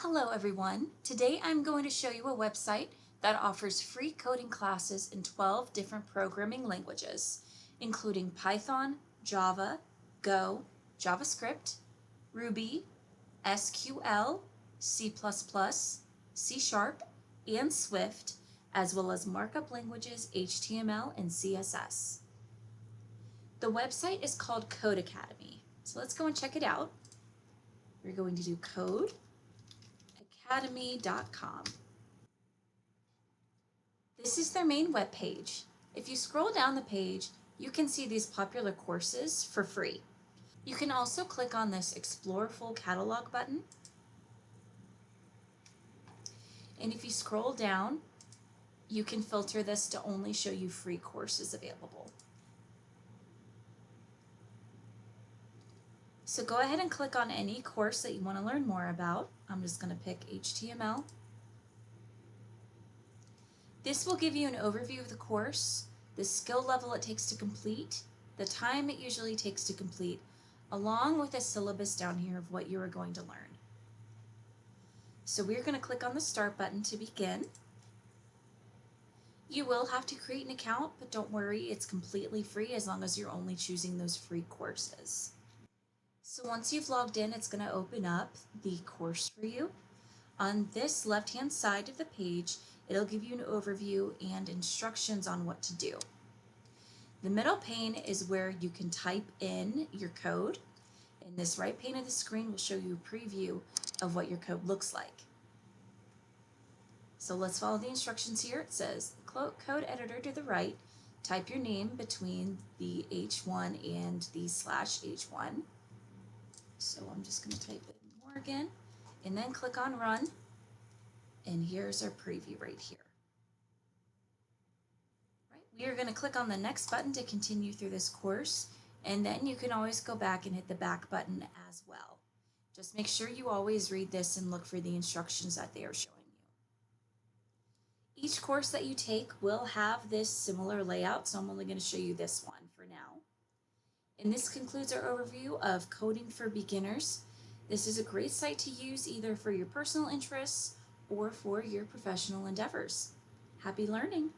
Hello everyone. Today I'm going to show you a website that offers free coding classes in 12 different programming languages, including Python, Java, Go, JavaScript, Ruby, SQL, C++, C Sharp, and Swift, as well as markup languages HTML and CSS. The website is called Code Academy. So let's go and check it out. We're going to do codeacademy.com. This is their main web page. If you scroll down the page, you can see these popular courses for free. You can also click on this Explore Full Catalog button. And if you scroll down, you can filter this to only show you free courses available. So go ahead and click on any course that you want to learn more about. I'm just going to pick HTML. This will give you an overview of the course, the skill level it takes to complete, the time it usually takes to complete, along with a syllabus down here of what you are going to learn. So we're going to click on the Start button to begin. You will have to create an account, but don't worry, it's completely free as long as you're only choosing those free courses. So once you've logged in, it's going to open up the course for you. On this left-hand side of the page, it'll give you an overview and instructions on what to do. The middle pane is where you can type in your code, and this right pane of the screen will show you a preview of what your code looks like. So let's follow the instructions here. It says, code editor to the right, type your name between the H1 and the /H1. So I'm just going to type in Morgan, and then click on Run. And here's our preview right here. Right, we are going to click on the next button to continue through this course, and then you can always go back and hit the back button as well. Just make sure you always read this and look for the instructions that they are showing you. Each course that you take will have this similar layout, so I'm only going to show you this one for now. And this concludes our overview of Coding for Beginners. This is a great site to use either for your personal interests or for your professional endeavors. Happy learning!